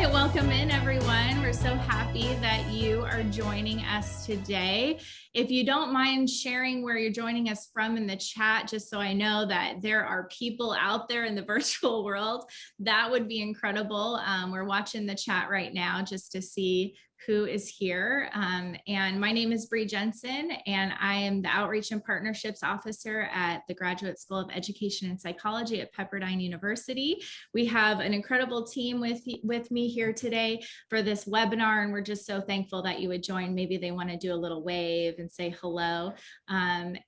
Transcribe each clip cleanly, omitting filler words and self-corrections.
right, welcome in everyone. We're so happy that you are joining us today. If you don't mind sharing where you're joining us from in the chat, just so I know that there are people out there in the virtual world, that would be incredible. We're watching the chat right now just to see who is here. And my name is Bree Jensen, and I am the Outreach and Partnerships Officer at the Graduate School of Education and Psychology at Pepperdine University. We have an incredible team with me here today for this webinar, and we're just so thankful that you would join. Maybe they want to do a little wave and say hello.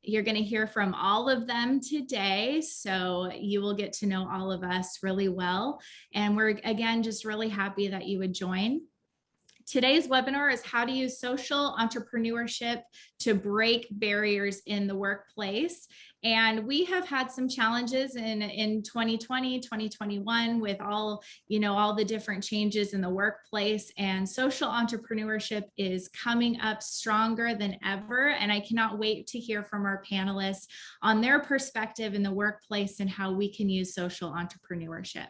You're going to hear from all of them today, so you will get to know all of us really well. And we're, again, just really happy that you would join. Today's webinar is how to use social entrepreneurship to break barriers in the workplace. And we have had some challenges in 2020, 2021 with all the different changes in the workplace, and social entrepreneurship is coming up stronger than ever. And I cannot wait to hear from our panelists on their perspective in the workplace and how we can use social entrepreneurship.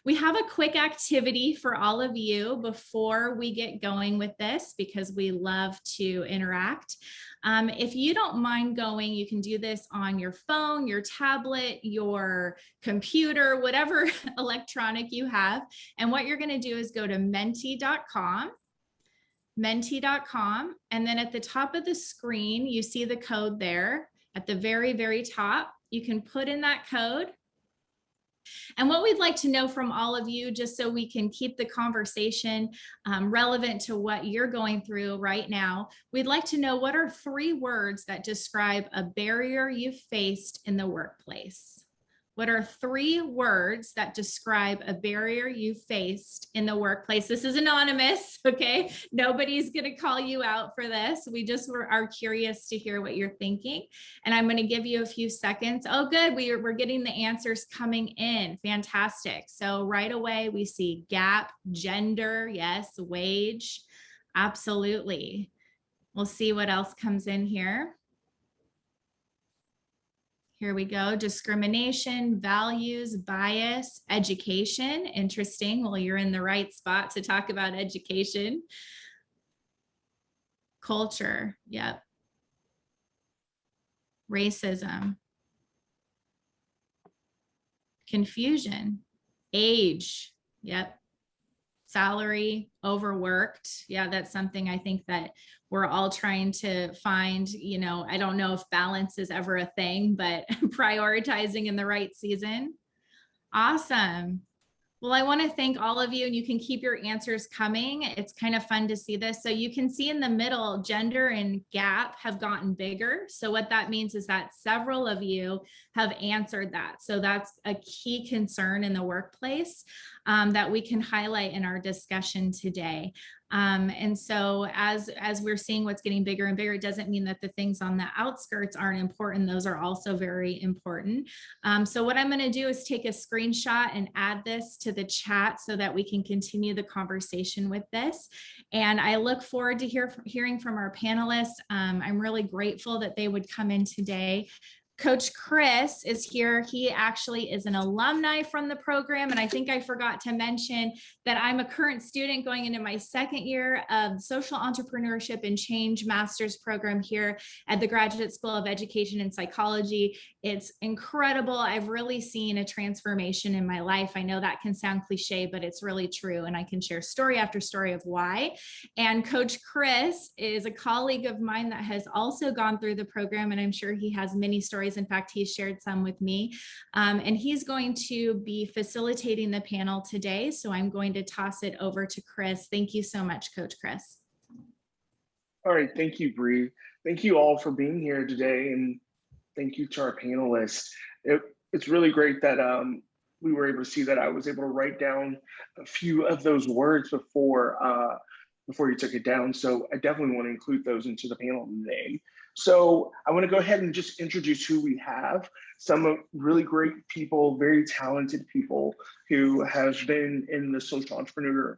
We have a quick activity for all of you before we get going with this, because we love to interact. If you don't mind going, you can do this on your phone, your tablet, your computer, whatever electronic you have. And what you're going to do is go to menti.com, and then at the top of the screen, you see the code there at the very, very top. You can put in that code. And what we'd like to know from all of you, just so we can keep the conversation relevant to what you're going through right now, we'd like to know, what are 3 words that describe a barrier you faced in the workplace? What are 3 words that describe a barrier you faced in the workplace? This is anonymous, okay? Nobody's going to call you out for this. We just are curious to hear what you're thinking. And I'm going to give you a few seconds. Oh, good. We're getting the answers coming in. Fantastic. So right away, we see gap, gender, yes, wage. Absolutely. We'll see what else comes in here. Here we go. Discrimination, values, bias, education. Interesting. Well, you're in the right spot to talk about education. Culture. Yep. Racism. Confusion. Age. Yep. Salary, overworked. Yeah, that's something I think that we're all trying to find. I don't know if balance is ever a thing, but prioritizing in the right season. Awesome. Well, I want to thank all of you, and you can keep your answers coming. It's kind of fun to see this. So you can see in the middle, gender and gap have gotten bigger. So what that means is that several of you have answered that. So that's a key concern in the workplace that we can highlight in our discussion today. And so as we're seeing what's getting bigger and bigger, it doesn't mean that the things on the outskirts aren't important. Those are also very important. So what I'm going to do is take a screenshot and add this to the chat so that we can continue the conversation with this. And I look forward to hearing from our panelists. I'm really grateful that they would come in today. Coach Chris is here. He actually is an alumni from the program. And I think I forgot to mention that I'm a current student going into my 2nd year of Social Entrepreneurship and Change Master's program here at the Graduate School of Education and Psychology. It's incredible. I've really seen a transformation in my life. I know that can sound cliche, but it's really true. And I can share story after story of why. And Coach Chris is a colleague of mine that has also gone through the program, and I'm sure he has many stories. In fact, he shared some with me, and he's going to be facilitating the panel today. So I'm going to toss it over to Chris. Thank you so much, Coach Chris. All right, thank you, Bree. Thank you all for being here today, and thank you to our panelists. It's really great that we were able to see that I was able to write down a few of those words before you took it down. So I definitely want to include those into the panel today. So I want to go ahead and just introduce who we have. Some really great people, very talented people who have been in the social entrepreneur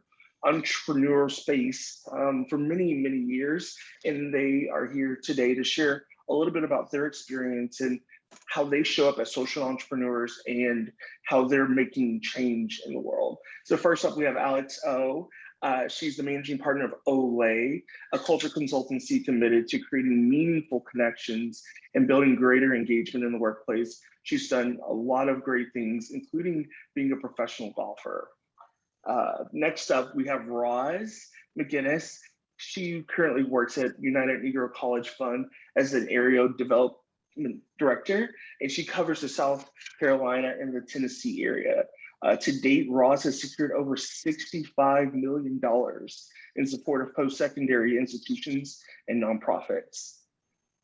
space for many, many years. And they are here today to share a little bit about their experience and how they show up as social entrepreneurs and how they're making change in the world. So first up, we have Alex O. She's the managing partner of Olay, a culture consultancy committed to creating meaningful connections and building greater engagement in the workplace. She's done a lot of great things, including being a professional golfer. Next up, we have Roz McGinnis. She currently works at United Negro College Fund as an area development director, and she covers the South Carolina and the Tennessee area. To date, Roz has secured over $65 million in support of post-secondary institutions and nonprofits.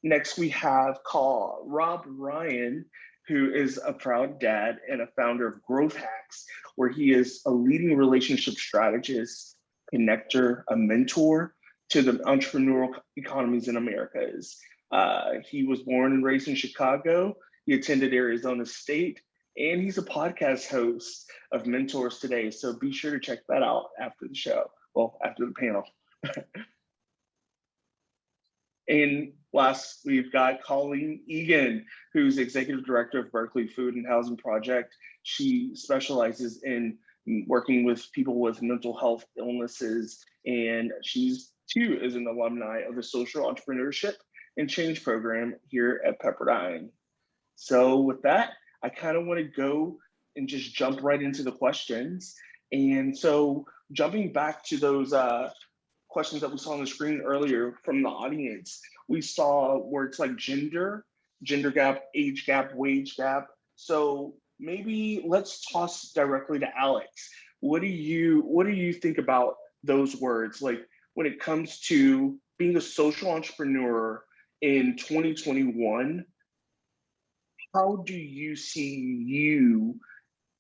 Next, we have Rob Ryan, who is a proud dad and a founder of Growth Hacks, where he is a leading relationship strategist, connector, a mentor to the entrepreneurial economies in Americas. He was born and raised in Chicago. He attended Arizona State, and he's a podcast host of Mentors Today. So be sure to check that out after the show, well, after the panel. And last, we've got Colleen Egan, who's executive director of Berkeley Food and Housing Project. She specializes in working with people with mental health illnesses, and she's too is an alumni of the Social Entrepreneurship and Change program here at Pepperdine. So with that, I kind of want to go and just jump right into the questions. And so jumping back to those questions that we saw on the screen earlier from the audience, we saw words like gender gap, age gap, wage gap. So maybe let's toss directly to Alex. What do you think about those words? Like when it comes to being a social entrepreneur in 2021, how do you see you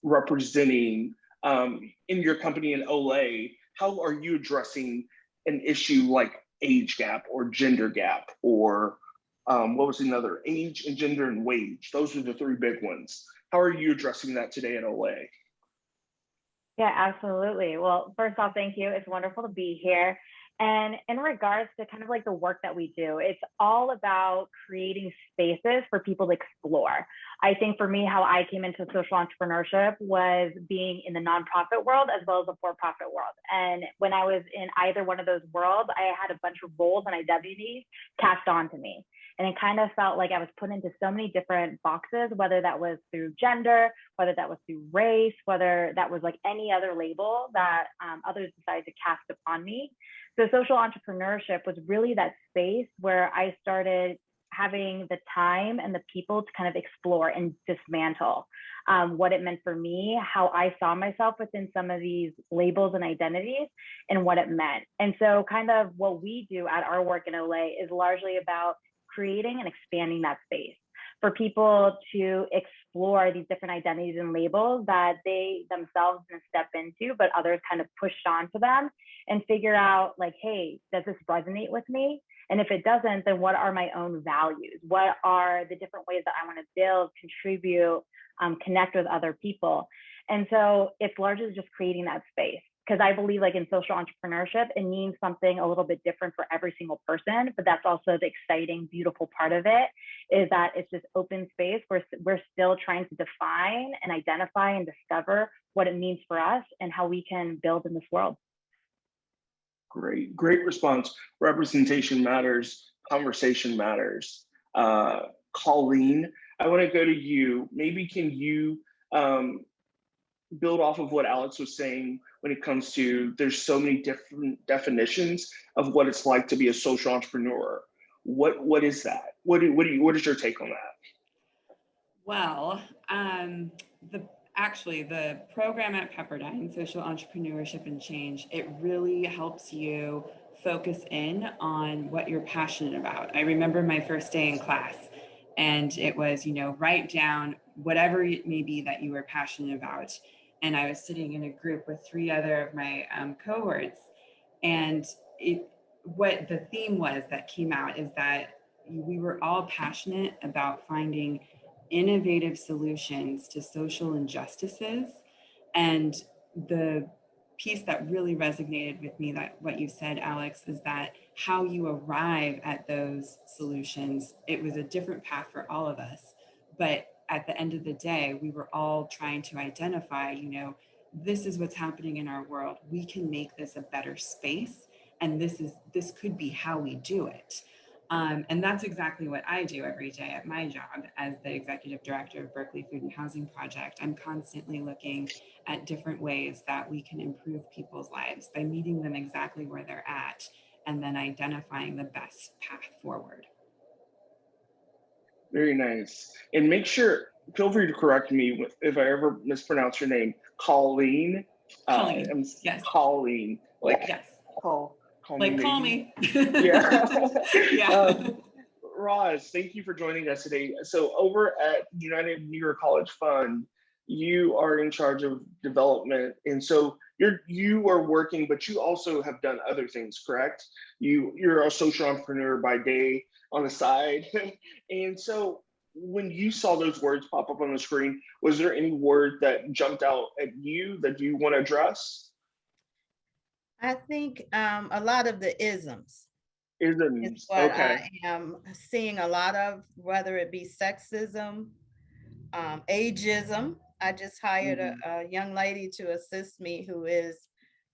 representing in your company in Olay? How are you addressing an issue like age gap or gender gap, or what was another, age and gender and wage? Those are the three big ones. How are you addressing that today at Olay? Yeah, absolutely. Well, first off, thank you. It's wonderful to be here. And in regards to kind of like the work that we do, it's all about creating spaces for people to explore. I think for me, how I came into social entrepreneurship was being in the nonprofit world as well as the for-profit world. And when I was in either one of those worlds, I had a bunch of roles and identities cast onto me. And it kind of felt like I was put into so many different boxes, whether that was through gender, whether that was through race, whether that was like any other label that others decided to cast upon me. So social entrepreneurship was really that space where I started having the time and the people to kind of explore and dismantle what it meant for me, how I saw myself within some of these labels and identities, and what it meant. And so kind of what we do at our work in Olay is largely about creating and expanding that space for people to explore these different identities and labels that they themselves didn't step into, but others kind of pushed onto them, and figure out like, hey, does this resonate with me? And if it doesn't, then what are my own values? What are the different ways that I want to build, contribute, connect with other people? And so it's largely just creating that space. Because I believe like in social entrepreneurship, it means something a little bit different for every single person, but that's also the exciting, beautiful part of it, is that it's just open space where we're still trying to define and identify and discover what it means for us and how we can build in this world. Great response. Representation matters, conversation matters. Colleen, I want to go to you. Maybe can you build off of what Alex was saying when it comes to there's so many different definitions of what it's like to be a social entrepreneur. What is that? What is your take on that? Well, the program at Pepperdine, Social Entrepreneurship and Change, it really helps you focus in on what you're passionate about. I remember my first day in class, and it was, write down whatever it may be that you were passionate about. And I was sitting in a group with three other of my cohorts, and what the theme was that came out is that we were all passionate about finding innovative solutions to social injustices. And the piece that really resonated with me, that what you said, Alex, is that how you arrive at those solutions, it was a different path for all of us, But at the end of the day, we were all trying to identify, you know, this is what's happening in our world. We can make this a better space. And this could be how we do it. And that's exactly what I do every day at my job as the executive director of Berkeley Food and Housing Project. I'm constantly looking at different ways that we can improve people's lives by meeting them exactly where they're at and then identifying the best path forward. Very nice. And make sure, feel free to correct me if I ever mispronounce your name. Colleen. Colleen, I'm yes. Colleen. Like Yes. call Like, me. call Maybe. me. Yeah. Yeah. Roz, thank you for joining us today. So over at United Negro College Fund, you are in charge of development, and so you are working, but you also have done other things, correct? You're a social entrepreneur by day on the side, and so when you saw those words pop up on the screen, was there any word that jumped out at you that you want to address? I think a lot of the isms is Isms. what Okay. I am seeing a lot of, whether it be sexism, ageism. I just hired a young lady to assist me who is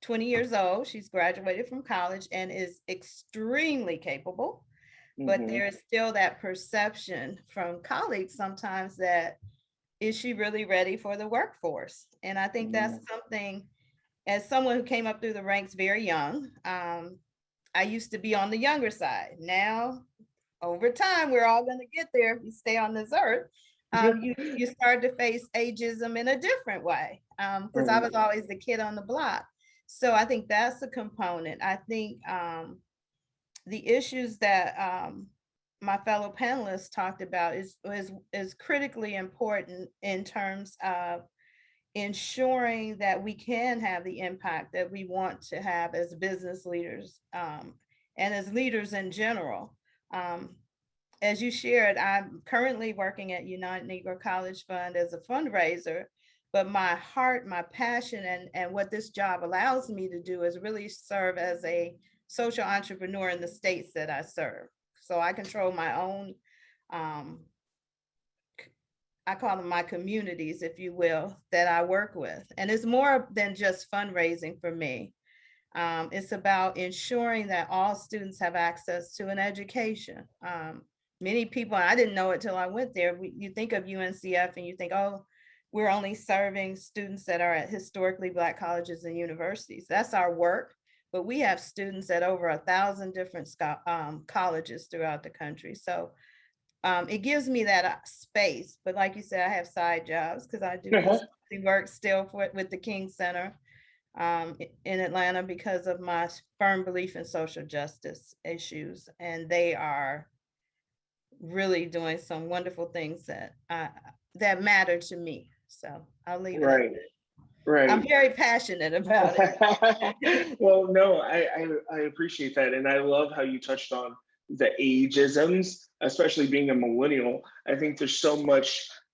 20 years old. She's graduated from college and is extremely capable, but there is still that perception from colleagues sometimes that, is she really ready for the workforce? And I think that's something, as someone who came up through the ranks very young, I used to be on the younger side. Now, over time, we're all going to get there if you stay on this earth. You start to face ageism in a different way, because I was always the kid on the block. So I think that's a component. I think the issues that my fellow panelists talked about is critically important in terms of ensuring that we can have the impact that we want to have as business leaders, and as leaders in general. As you shared, I'm currently working at United Negro College Fund as a fundraiser, but my heart, my passion, and what this job allows me to do is really serve as a social entrepreneur in the states that I serve. So I control my own, I call them my communities, if you will, that I work with. And it's more than just fundraising for me. It's about ensuring that all students have access to an education. Many people, I didn't know it till I went there. You think of UNCF and you think, oh, we're only serving students that are at historically Black colleges and universities. That's our work, but we have students at over 1,000 different colleges throughout the country. So it gives me that space. But like you said, I have side jobs because I do consulting work still with the King Center in Atlanta because of my firm belief in social justice issues. And they are really doing some wonderful things that matter to me. So I'll leave it at that. Right. I'm very passionate about it. Well, no, I appreciate that. And I love how you touched on the ageisms, especially being a millennial. I think there's so many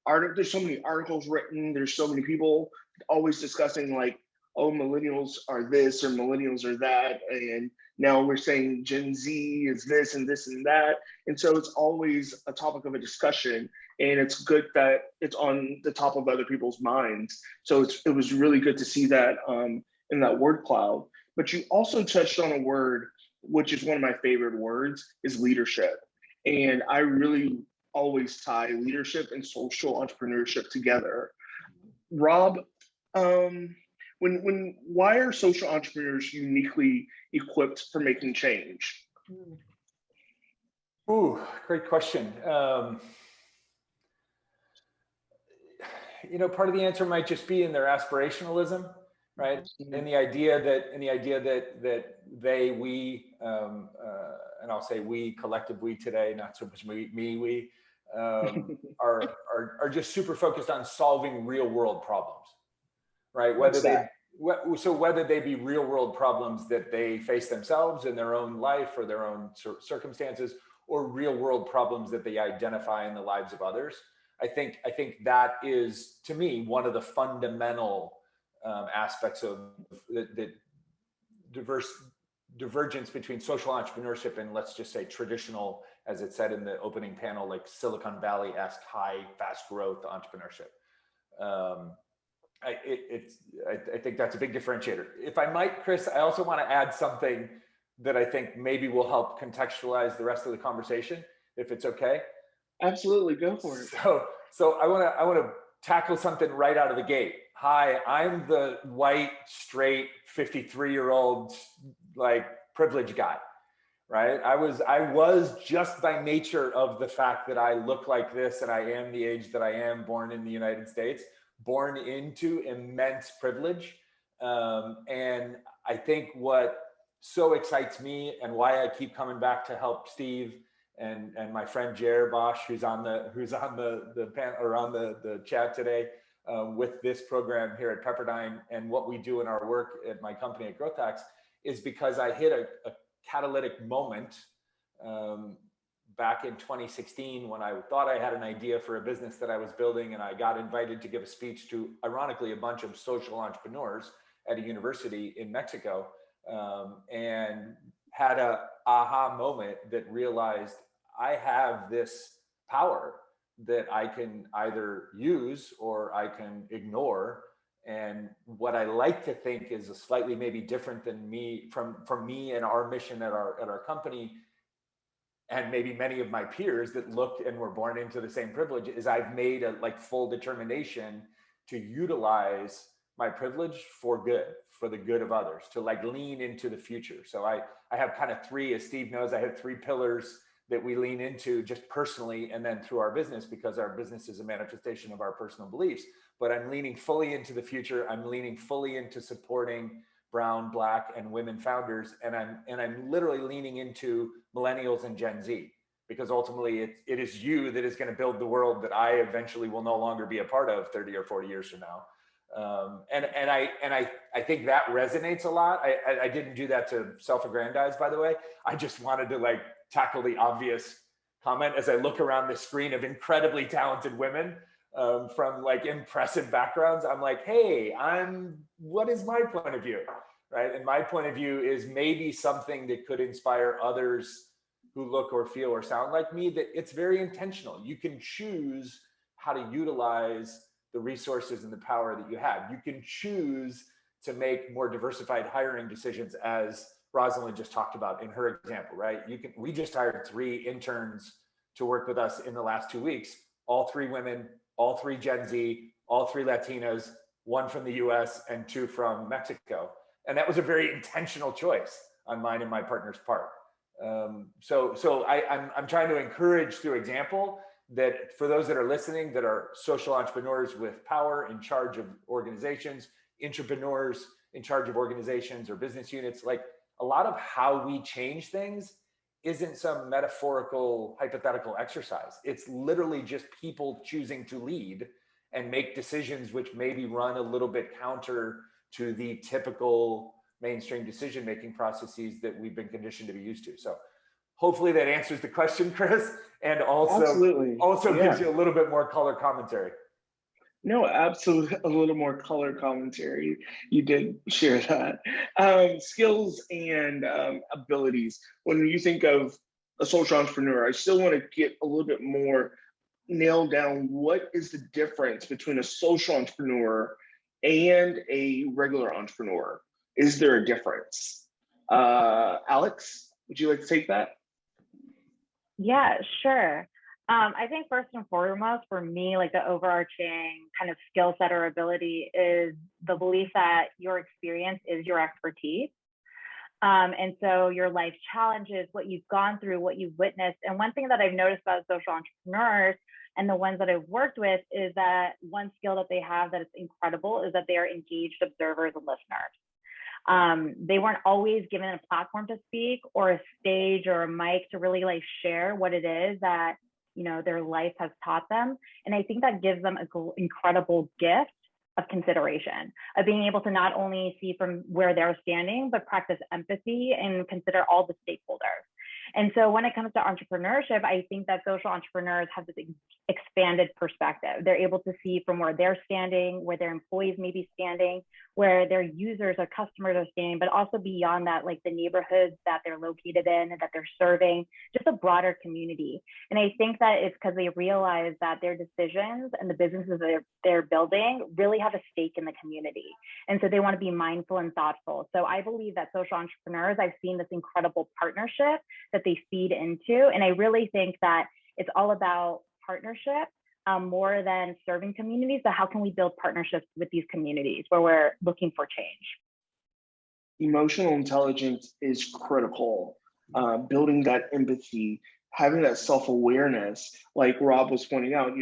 articles written, there's so many people always discussing like, oh, millennials are this or millennials are that. And now we're saying Gen Z is this and this and that. And so it's always a topic of a discussion. And it's good that it's on the top of other people's minds. So it was really good to see that in that word cloud. But you also touched on a word, which is one of my favorite words, is leadership. And I really always tie leadership and social entrepreneurship together. Rob, why are social entrepreneurs uniquely equipped for making change? Ooh, great question. Part of the answer might just be in their aspirationalism, right? And the idea that they, we, and I'll say we, collective we today, not so much we, are just super focused on solving real world problems, right? Whether they be real world problems that they face themselves in their own life or their own circumstances, or real world problems that they identify in the lives of others. I think that is, to me, one of the fundamental aspects of the divergence between social entrepreneurship and, let's just say, traditional as it said in the opening panel, like Silicon Valley-esque high, fast growth entrepreneurship. I think that's a big differentiator. If I might, Chris, I also want to add something that I think maybe will help contextualize the rest of the conversation, if it's okay. Absolutely, go for it. So I want to tackle something right out of the gate. Hi, I'm the white, straight, 53-year-old, like privileged guy, right? I was just by nature of the fact that I look like this and I am the age that I am, born in the United States, born into immense privilege. And I think what so excites me and why I keep coming back to help Steve and my friend Jer Bosch, who's on the panel or on the chat today, with this program here at Pepperdine and what we do in our work at my company at Growth Hacks, is because I hit a catalytic moment back in 2016 when I thought I had an idea for a business that I was building, and I got invited to give a speech to, ironically, a bunch of social entrepreneurs at a university in Mexico, and had a aha moment that realized I have this power that I can either use or I can ignore. And what I like to think is a slightly maybe different than me from me and our mission at our company, and maybe many of my peers that looked and were born into the same privilege, is I've made a like full determination to utilize my privilege for good, for the good of others, to like lean into the future. So I have kind of three, as Steve knows, I have three pillars that we lean into just personally and then through our business, because our business is a manifestation of our personal beliefs. But I'm leaning fully into the future. I'm leaning fully into supporting Brown, Black, and women founders. And I'm literally leaning into millennials and Gen Z, because ultimately it is you that is going to build the world that I eventually will no longer be a part of 30 or 40 years from now. And I think that resonates a lot. I didn't do that to self-aggrandize, by the way. I just wanted to like tackle the obvious comment as I look around the screen of incredibly talented women from like impressive backgrounds. I'm like, hey, what is my point of view, right? And my point of view is maybe something that could inspire others who look or feel or sound like me, that it's very intentional. You can choose how to utilize the resources and the power that you have. You can choose to make more diversified hiring decisions, as Rosalind just talked about in her example, right? We just hired 3 interns to work with us in the last 2 weeks, all 3 women, all 3 Gen Z, all 3 Latinas, 1 from the US and 2 from Mexico. And that was a very intentional choice on mine and my partner's part. So I'm trying to encourage through example that for those that are listening, that are social entrepreneurs with power in charge of organizations, intrapreneurs in charge of organizations or business units, like a lot of how we change things isn't some metaphorical, hypothetical exercise. It's literally just people choosing to lead and make decisions which maybe run a little bit counter to the typical mainstream decision-making processes that we've been conditioned to be used to. So hopefully that answers the question, Chris, and also gives you a little bit more color commentary. No, absolutely. A little more color commentary. You did share that. Skills and abilities. When you think of a social entrepreneur, I still want to get a little bit more nailed down. What is the difference between a social entrepreneur and a regular entrepreneur? Is there a difference? Alex, would you like to take that? Yeah, sure. I think first and foremost, for me, like the overarching kind of skill set or ability is the belief that your experience is your expertise. And so your life challenges, what you've gone through, what you've witnessed. And one thing that I've noticed about social entrepreneurs and the ones that I've worked with is that one skill that they have that is incredible is that they are engaged observers and listeners. They weren't always given a platform to speak or a stage or a mic to really like share what it is that, you know, their life has taught them. And I think that gives them an incredible gift of consideration, of being able to not only see from where they're standing, but practice empathy and consider all the stakeholders. And so when it comes to entrepreneurship, I think that social entrepreneurs have this expanded perspective. They're able to see from where they're standing, where their employees may be standing, where their users or customers are standing, but also beyond that, like the neighborhoods that they're located in and that they're serving, just a broader community. And I think that it's because they realize that their decisions and the businesses that they're building really have a stake in the community. And so they want to be mindful and thoughtful. So I believe that social entrepreneurs, I've seen this incredible partnership that they feed into. And I really think that it's all about partnership more than serving communities. So how can we build partnerships with these communities where we're looking for change? Emotional intelligence is critical. Building that empathy, having that self-awareness, like Rob was pointing out,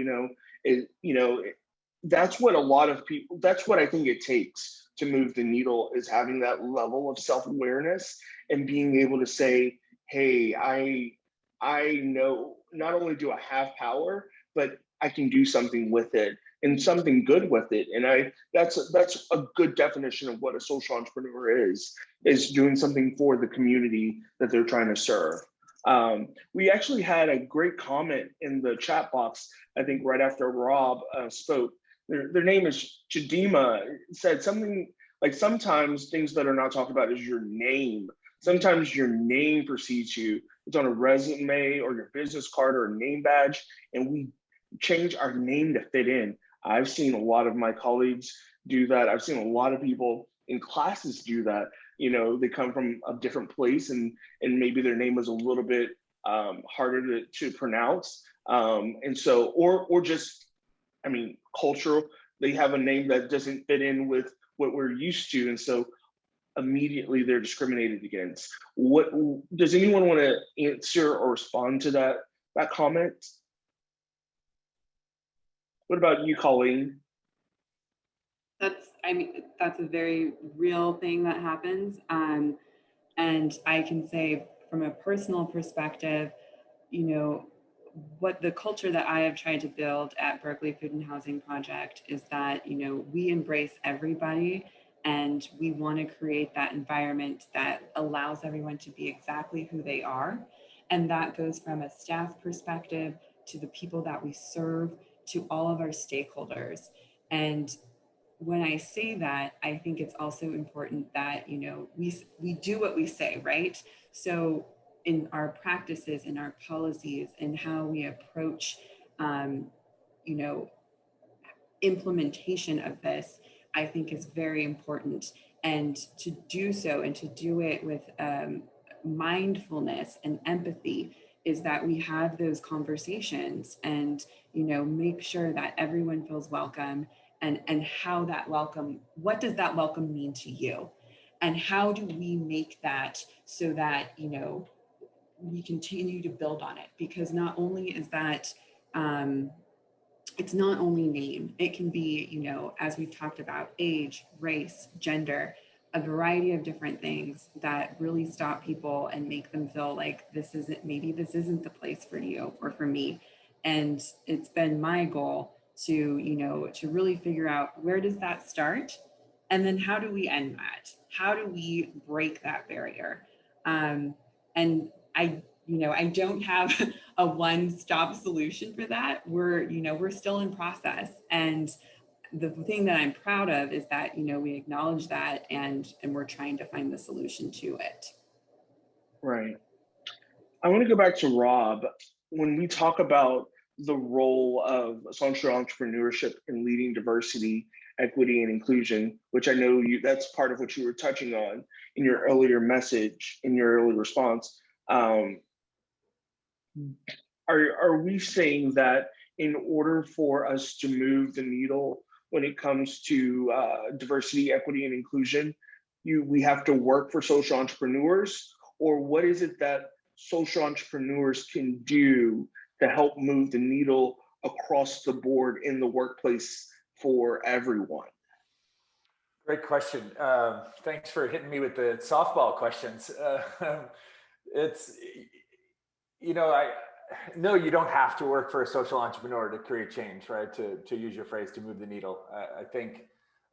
that's what a lot of people, that's what I think it takes to move the needle, is having that level of self-awareness and being able to say, hey, I know not only do I have power, but I can do something with it and something good with it. And that's a good definition of what a social entrepreneur is doing something for the community that they're trying to serve. We actually had a great comment in the chat box, I think right after Rob spoke. Their name is Chidima. It said something like, sometimes things that are not talked about is your name. Sometimes your name precedes you. It's on a resume or your business card or a name badge, and we change our name to fit in. I've seen a lot of my colleagues do that. I've seen a lot of people in classes do that. They come from a different place and maybe their name is a little bit harder to pronounce. And so, or just, cultural, they have a name that doesn't fit in with what we're used to. And so immediately they're discriminated against. What does anyone want to answer or respond to that comment? What about you, Colleen? That's a very real thing that happens. And I can say from a personal perspective, what the culture that I have tried to build at Berkeley Food and Housing Project is that, we embrace everybody, and we want to create that environment that allows everyone to be exactly who they are. And that goes from a staff perspective to the people that we serve, to all of our stakeholders. And when I say that, I think it's also important that, we do what we say, right? So in our practices, in our policies, and how we approach, implementation of this, I think is very important. And to do so, and to do it with mindfulness and empathy, is that we have those conversations and, make sure that everyone feels welcome, and how that welcome, what does that welcome mean to you? And how do we make that so that, we continue to build on it? Because not only is that, it's not only name, it can be, as we've talked about, age, race, gender, a variety of different things that really stop people and make them feel like maybe this isn't the place for you or for me. And it's been my goal to, to really figure out, where does that start? And then how do we end that? How do we break that barrier? And I don't have a one-stop solution for that. We're still in process. And the thing that I'm proud of is that, we acknowledge that, and we're trying to find the solution to it. Right. I want to go back to Rob. When we talk about the role of social entrepreneurship in leading diversity, equity, and inclusion, which I know that's part of what you were touching on in your earlier message, in your early response. Are we saying that in order for us to move the needle when it comes to diversity, equity, and inclusion, we have to work for social entrepreneurs? Or what is it that social entrepreneurs can do to help move the needle across the board in the workplace for everyone? Great question. Thanks for hitting me with the softball questions. No, you don't have to work for a social entrepreneur to create change, right? To use your phrase, to move the needle. I think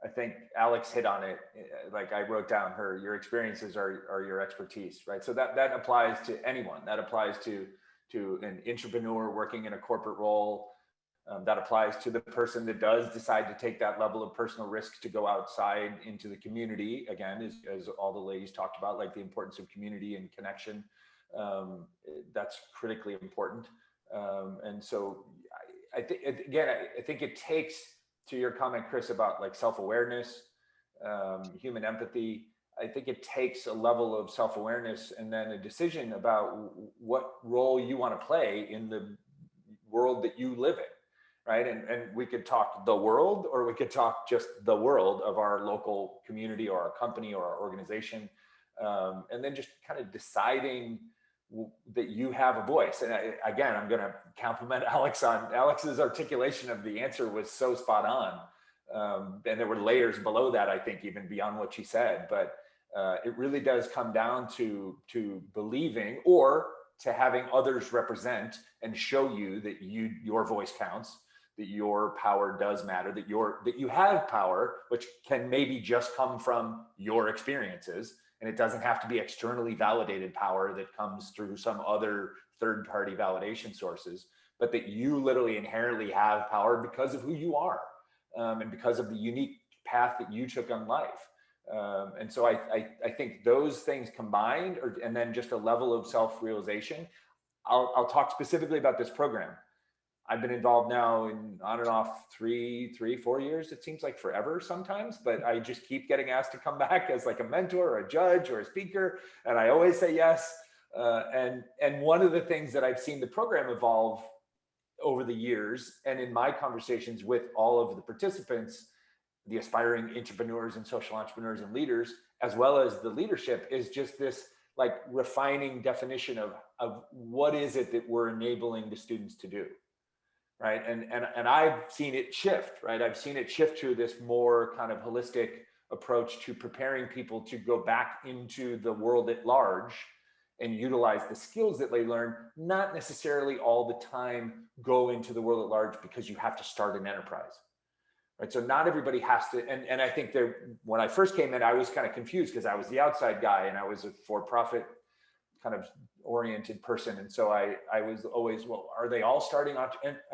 I think Alex hit on it. Like I wrote down your experiences are your expertise, right? So that applies to anyone. That applies to an entrepreneur working in a corporate role. That applies to the person that does decide to take that level of personal risk to go outside into the community. Again, as all the ladies talked about, like the importance of community and connection. That's critically important. And so I think, again, I think it takes, to your comment, Chris, about like self-awareness, human empathy. I think it takes a level of self-awareness and then a decision about what role you want to play in the world that you live in. Right. And we could talk the world, or we could talk just the world of our local community or our company or our organization. And then just kind of deciding that you have a voice. And again, I'm going to compliment Alex on Alex's articulation of the answer was so spot on. And there were layers below that, I think, even beyond what she said. But it really does come down to believing, or to having others represent and show you that your voice counts, that your power does matter, that you have power, which can maybe just come from your experiences. And it doesn't have to be externally validated power that comes through some other third-party validation sources, but that you literally inherently have power because of who you are, and because of the unique path that you took on life. And so I think those things combined, and then just a level of self-realization. I'll talk specifically about this program. I've been involved now in on and off 4 years. It seems like forever sometimes, but I just keep getting asked to come back as like a mentor or a judge or a speaker. And I always say yes. And one of the things that I've seen the program evolve over the years, and in my conversations with all of the participants, the aspiring entrepreneurs and social entrepreneurs and leaders, as well as the leadership, is just this like refining definition of what is it that we're enabling the students to do. Right. And I've seen it shift, right? I've seen it shift to this more kind of holistic approach to preparing people to go back into the world at large and utilize the skills that they learn, not necessarily all the time go into the world at large because you have to start an enterprise. Right. So not everybody has to. And I think when I first came in, I was kind of confused because I was the outside guy and I was a for-profit kind of oriented person. And so I was always, well, are they all starting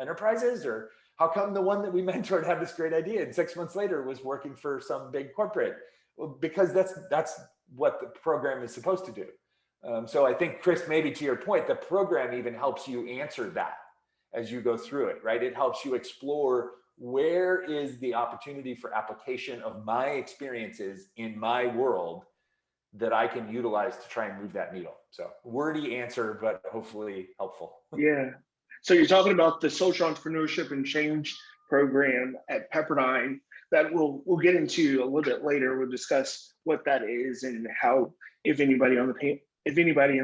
enterprises, or how come the one that we mentored had this great idea and 6 months later was working for some big corporate? Well, because that's what the program is supposed to do. So I think, Chris, maybe to your point, the program even helps you answer that as you go through it, right? It helps you explore where is the opportunity for application of my experiences in my world that I can utilize to try and move that needle. So wordy answer, but hopefully helpful. Yeah. So you're talking about the social entrepreneurship and change program at Pepperdine that we'll get into a little bit later. We'll discuss what that is and how, if anybody in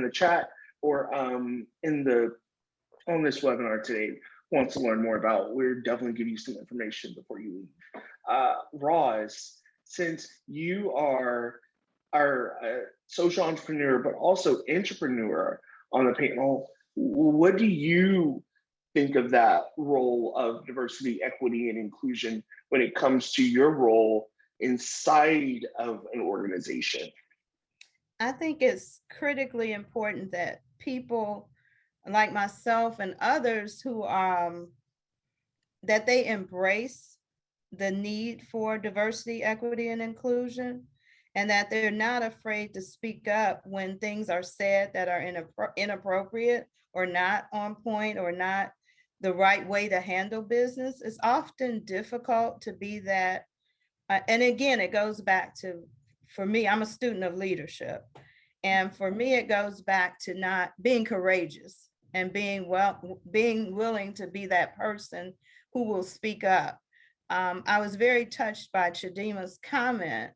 the chat or on this webinar today wants to learn more about, we'll definitely give you some information before you leave. Roz, since you are our social entrepreneur, but also entrepreneur on the panel, what do you think of that role of diversity, equity, and inclusion when it comes to your role inside of an organization? I think it's critically important that people like myself and others who that they embrace the need for diversity, equity, and inclusion, and that they're not afraid to speak up when things are said that are inappropriate or not on point or not the right way to handle business. It's often difficult to be that. And again, it goes back to, for me, I'm a student of leadership. And for me, it goes back to not being courageous and being willing to be that person who will speak up. I was very touched by Chadima's comment,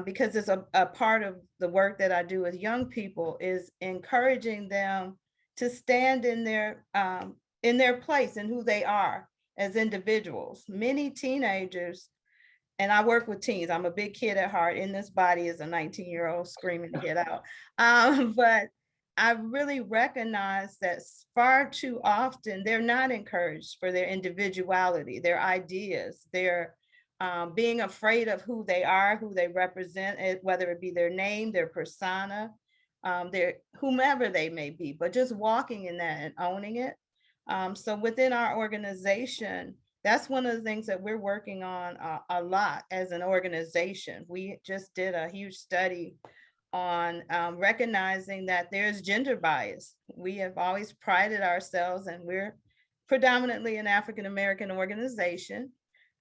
because it's a part of the work that I do with young people is encouraging them to stand in their place and who they are as individuals. Many teenagers, and I work with teens, I'm a big kid at heart, in this body is a 19-year-old screaming to get out. But I really recognize that far too often they're not encouraged for their individuality, their ideas, their being afraid of who they are, who they represent, whether it be their name, their persona, their whomever they may be, but just walking in that and owning it. So within our organization, that's one of the things that we're working on a lot as an organization. We just did a huge study on recognizing that there's gender bias. We have always prided ourselves, and we're predominantly an African-American organization,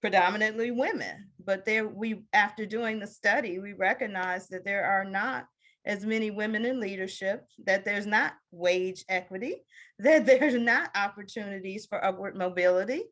predominantly women, but after doing the study, we recognized that there are not as many women in leadership, that there's not wage equity, that there's not opportunities for upward mobility.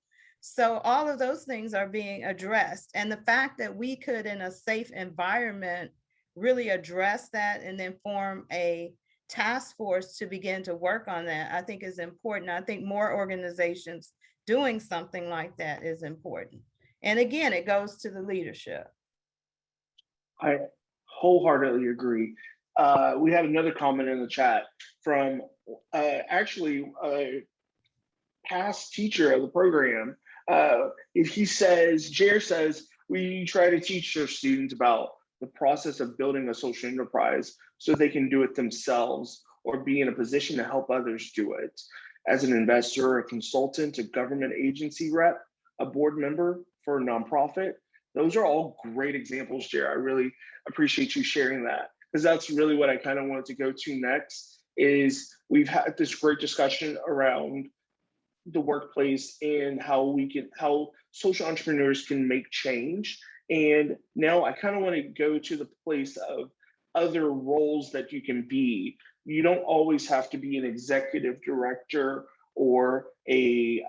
So all of those things are being addressed. And the fact that we could, in a safe environment, really address that and then form a task force to begin to work on that, I think is important. I think more organizations doing something like that is important. And again, it goes to the leadership. I wholeheartedly agree. We had another comment in the chat from actually a past teacher of the program. He says, Jer says, we try to teach our students about the process of building a social enterprise so they can do it themselves or be in a position to help others do it. As an investor, a consultant, a government agency rep, a board member for a nonprofit. Those are all great examples, Jer. I really appreciate you sharing that, because that's really what I kind of wanted to go to next. Is we've had this great discussion around the workplace and how social entrepreneurs can make change. And now I kind of want to go to the place of other roles that you can be. You don't always have to be an executive director or a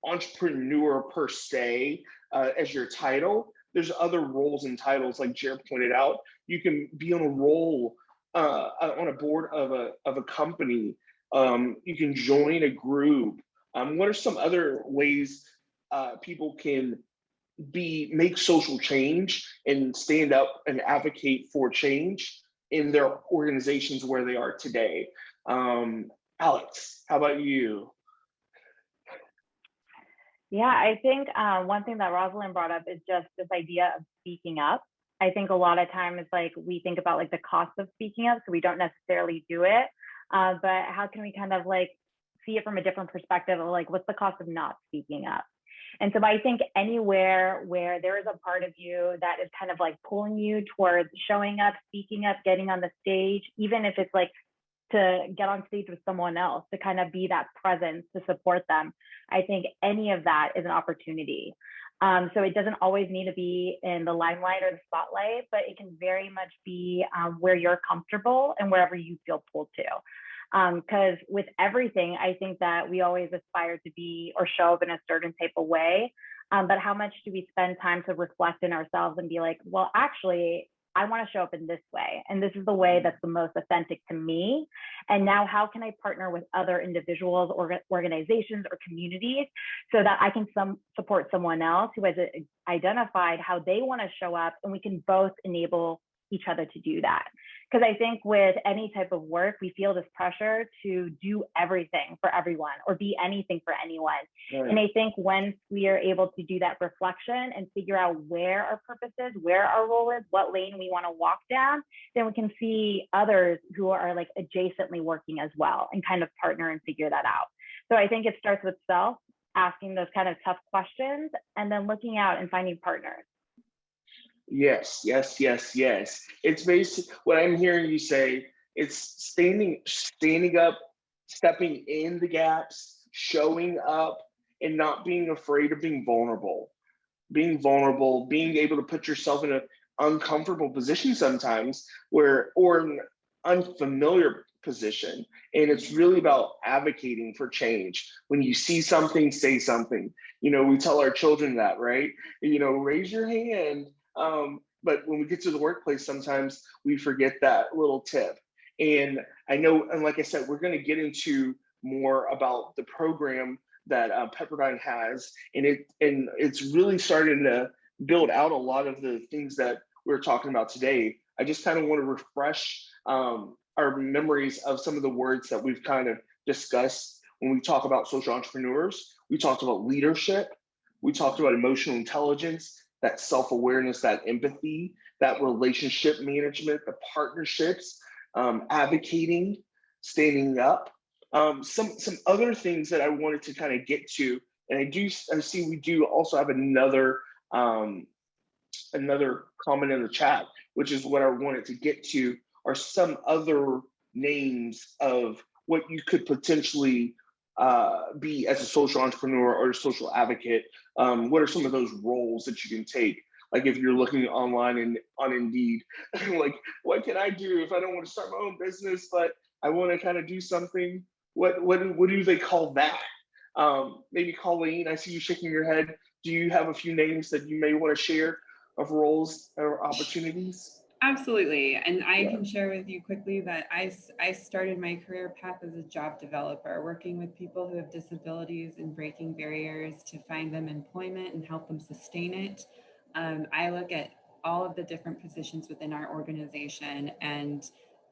entrepreneur per se as your title. There's other roles and titles, like Jared pointed out. You can be on a role on a board of a company. You can join a group. What are some other ways people can make social change and stand up and advocate for change in their organizations where they are today? Alex, how about you? Yeah, I think one thing that Rosalind brought up is just this idea of speaking up. I think a lot of times, like, we think about like the cost of speaking up, so we don't necessarily do it. But how can we kind of like see it from a different perspective of like, what's the cost of not speaking up? And so I think anywhere where there is a part of you that is kind of like pulling you towards showing up, speaking up, getting on the stage, even if it's like to get on stage with someone else, to kind of be that presence to support them, I think any of that is an opportunity. So it doesn't always need to be in the limelight or the spotlight, but it can very much be where you're comfortable and wherever you feel pulled to. Because with everything, I think that we always aspire to be or show up in a certain type of way. But how much do we spend time to reflect in ourselves and be like, well, actually, I want to show up in this way. And this is the way that's the most authentic to me. And now how can I partner with other individuals or organizations or communities so that I can support someone else who has identified how they want to show up, and we can both enable each other to do that. Because I think with any type of work, we feel this pressure to do everything for everyone or be anything for anyone. Right. And I think once we are able to do that reflection and figure out where our purpose is, where our role is, what lane we want to walk down, then we can see others who are like adjacently working as well and kind of partner and figure that out. So I think it starts with self, asking those kind of tough questions, and then looking out and finding partners. Yes. It's basically what I'm hearing you say. It's standing up, stepping in the gaps, showing up, and not being afraid of being vulnerable, being able to put yourself in an uncomfortable position sometimes or an unfamiliar position. And it's really about advocating for change. When you see something, say something. We tell our children that, right? Raise your hand. But when we get to the workplace, sometimes we forget that little tip. And I know, and like I said, we're going to get into more about the program that Pepperdine has, and it's really starting to build out a lot of the things that we're talking about today. I just kind of want to refresh our memories of some of the words that we've kind of discussed when we talk about social entrepreneurs. We talked about leadership. We talked about emotional intelligence, that self-awareness, that empathy, that relationship management, the partnerships, advocating, standing up. Some other things that I wanted to kind of get to, and I see we do also have another comment in the chat, which is what I wanted to get to, are some other names of what you could potentially be as a social entrepreneur or a social advocate. What are some of those roles that you can take? Like if you're looking online and on Indeed, like what can I do if I don't want to start my own business, but I want to kind of do something? What do they call that? Maybe Colleen, I see you shaking your head. Do you have a few names that you may want to share of roles or opportunities? Absolutely. And I can share with you quickly that I started my career path as a job developer, working with people who have disabilities and breaking barriers to find them employment and help them sustain it. I look at all of the different positions within our organization, and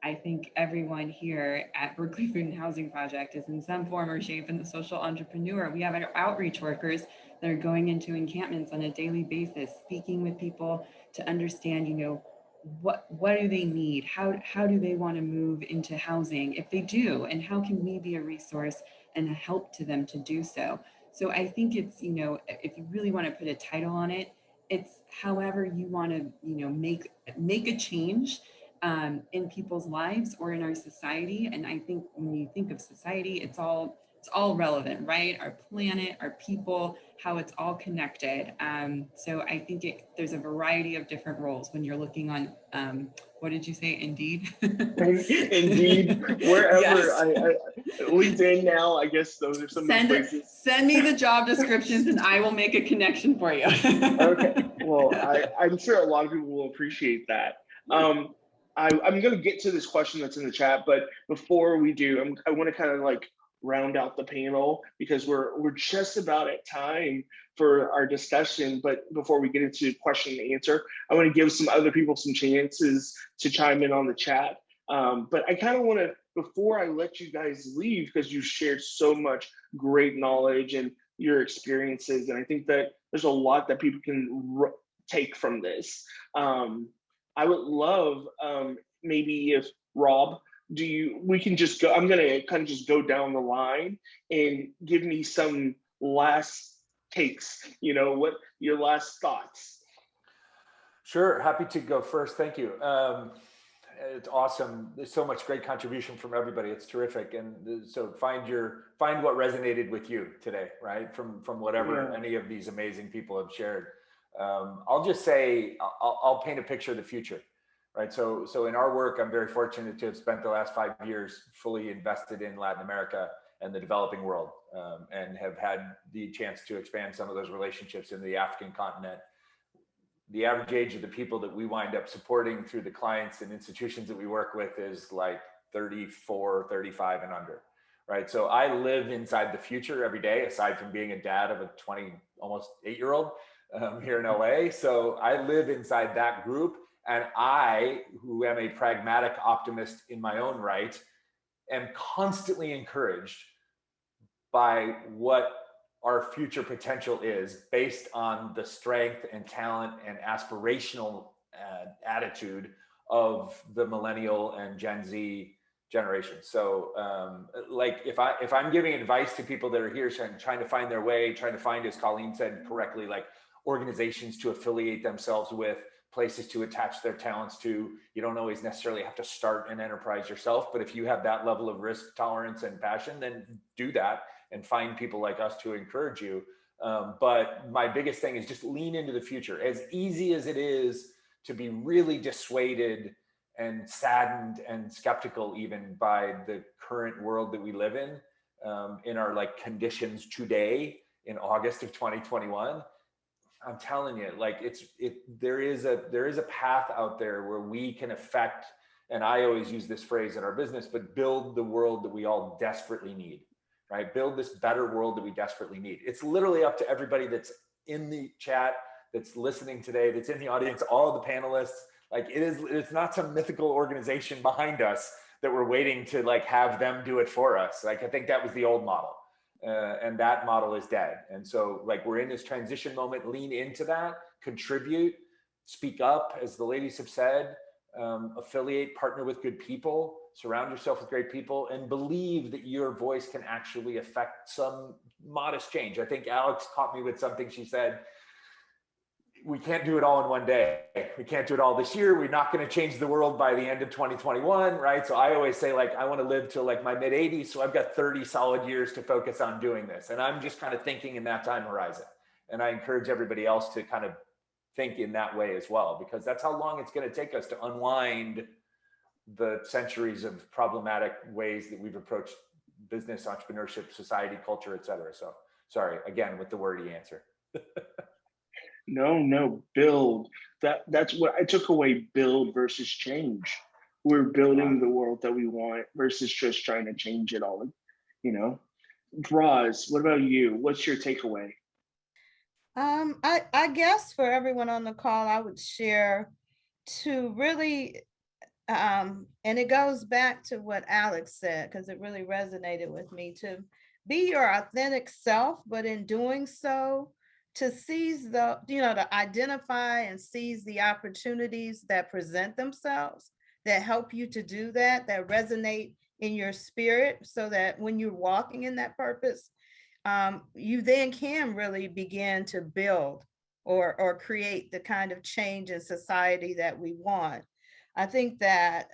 I think everyone here at Berkeley Food and Housing Project is in some form or shape in the social entrepreneur. We have our outreach workers that are going into encampments on a daily basis, speaking with people to understand, what do they need? How do they want to move into housing if they do? And how can we be a resource and a help to them to do so? So I think it's, if you really want to put a title on it, it's however you want to, make a change in people's lives or in our society. And I think when you think of society, it's all relevant, right? Our planet, our people, how it's all connected. So I think there's a variety of different roles when you're looking on, what did you say, Indeed? Indeed, wherever, yes. LinkedIn now, I guess those are some of the places. Send me the job descriptions and I will make a connection for you. Okay, well, I'm sure a lot of people will appreciate that. I'm going to get to this question that's in the chat, but before we do, I want to kind of like round out the panel because we're just about at time for our discussion. But before we get into question and answer, I want to give some other people some chances to chime in on the chat. But I kind of want to, before I let you guys leave, because you've shared so much great knowledge and your experiences, and I think that there's a lot that people can take from this. I would love maybe if Rob, we can just go, I'm gonna kind of just go down the line and give me some last takes, what your last thoughts. Sure, happy to go first. Thank you. It's awesome. There's so much great contribution from everybody. It's terrific. And so find what resonated with you today, right? From whatever any of these amazing people have shared. I'll just say, I'll paint a picture of the future, right? So in our work, I'm very fortunate to have spent the last 5 years fully invested in Latin America and the developing world, and have had the chance to expand some of those relationships in the African continent. The average age of the people that we wind up supporting through the clients and institutions that we work with is like 34, 35 and under, right? So I live inside the future every day, aside from being a dad of a 20, almost 8-year-old here in LA. So I live inside that group. And I, who am a pragmatic optimist in my own right, am constantly encouraged by what our future potential is based on the strength and talent and aspirational attitude of the millennial and Gen Z generation. So like if I'm giving advice to people that are here trying to find their way, trying to find, as Colleen said correctly, like organizations to affiliate themselves with, places to attach their talents to. You don't always necessarily have to start an enterprise yourself, but if you have that level of risk tolerance and passion, then do that and find people like us to encourage you. But my biggest thing is just lean into the future. As easy as it is to be really dissuaded and saddened and skeptical even by the current world that we live in our like conditions today in August of 2021, I'm telling you, like there is a path out there where we can affect, and I always use this phrase in our business, but build the world that we all desperately need, right? Build this better world that we desperately need. It's literally up to everybody that's in the chat, that's listening today, that's in the audience, all the panelists. Like it's not some mythical organization behind us that we're waiting to like have them do it for us. Like I think that was the old model. and that model is dead. And so like we're in this transition moment, lean into that, contribute, speak up, as the ladies have said, affiliate, partner with good people, surround yourself with great people, and believe that your voice can actually affect some modest change. I think Alex caught me with something she said, we can't do it all in one day. We can't do it all this year. We're not going to change the world by the end of 2021, right? So I always say, like, I want to live till like my mid 80s. So I've got 30 solid years to focus on doing this. And I'm just kind of thinking in that time horizon. And I encourage everybody else to kind of think in that way as well, because that's how long it's going to take us to unwind the centuries of problematic ways that we've approached business, entrepreneurship, society, culture, et cetera. So sorry, again, with the wordy answer. No, build. That's what I took away, build versus change. We're building the world that we want versus just trying to change it all, you know? Roz, what about you? What's your takeaway? I guess for everyone on the call, I would share to really, and it goes back to what Alex said, because it really resonated with me, to be your authentic self, but in doing so, to seize to identify and seize the opportunities that present themselves, that help you to do that, that resonate in your spirit, so that when you're walking in that purpose, you then can really begin to build or create the kind of change in society that we want. I think that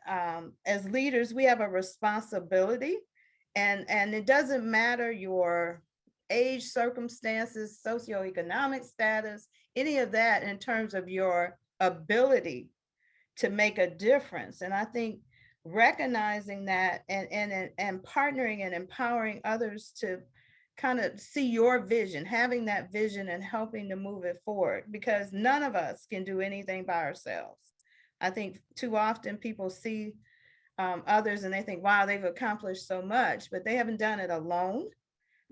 as leaders, we have a responsibility, and it doesn't matter your age, circumstances, socioeconomic status, any of that, in terms of your ability to make a difference. And I think recognizing that and partnering and empowering others to kind of see your vision, having that vision and helping to move it forward, because none of us can do anything by ourselves. I think too often people see others and they think, wow, they've accomplished so much, but they haven't done it alone.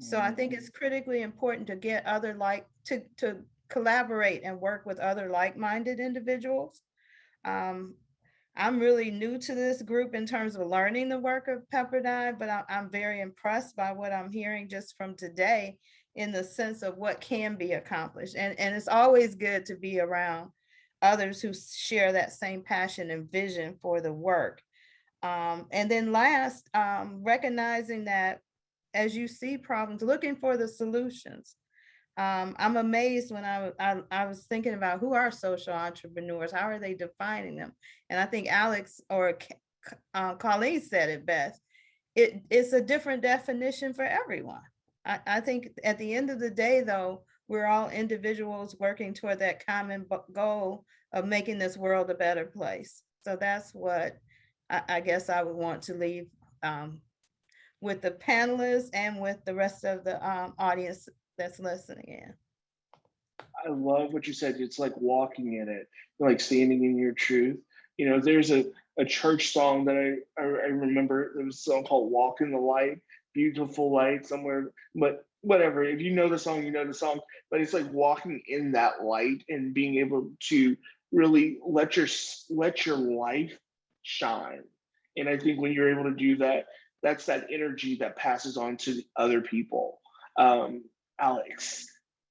So I think it's critically important to get to collaborate and work with other like-minded individuals. I'm really new to this group in terms of learning the work of Pepperdine, but I'm very impressed by what I'm hearing just from today, in the sense of what can be accomplished. And it's always good to be around others who share that same passion and vision for the work. And then last, recognizing that as you see problems, looking for the solutions. I'm amazed when I was thinking about who are social entrepreneurs, how are they defining them? And I think Alex or Colleen said it best. It's a different definition for everyone. I think at the end of the day, though, we're all individuals working toward that common goal of making this world a better place. So that's what I guess I would want to leave with the panelists and with the rest of the audience that's listening in. I love what you said. It's like walking in it, like standing in your truth. You know, there's a church song that I remember. There was a song called "Walk in the Light," beautiful light somewhere. But whatever, if you know the song, you know the song. But it's like walking in that light and being able to really let your life shine. And I think when you're able to do that, that's that energy that passes on to the other people. Alex,